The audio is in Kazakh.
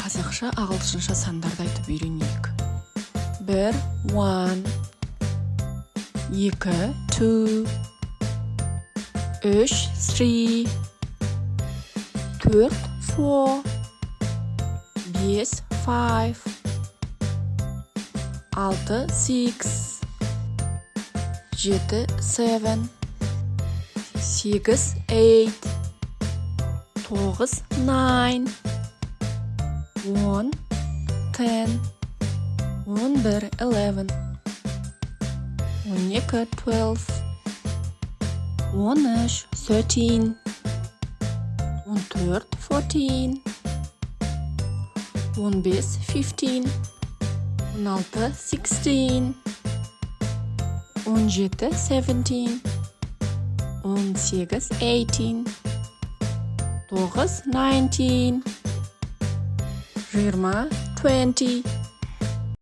Қазақша-ағылшынша сандарды айтып үйренейік. 1 1 2 2 3 3 4 4 5 5 6 6 7 7 8 8 9 9 10 10 11 11 12 12 13 13 14 14 15 15 16 16 17 17 18 18 9 19 20 20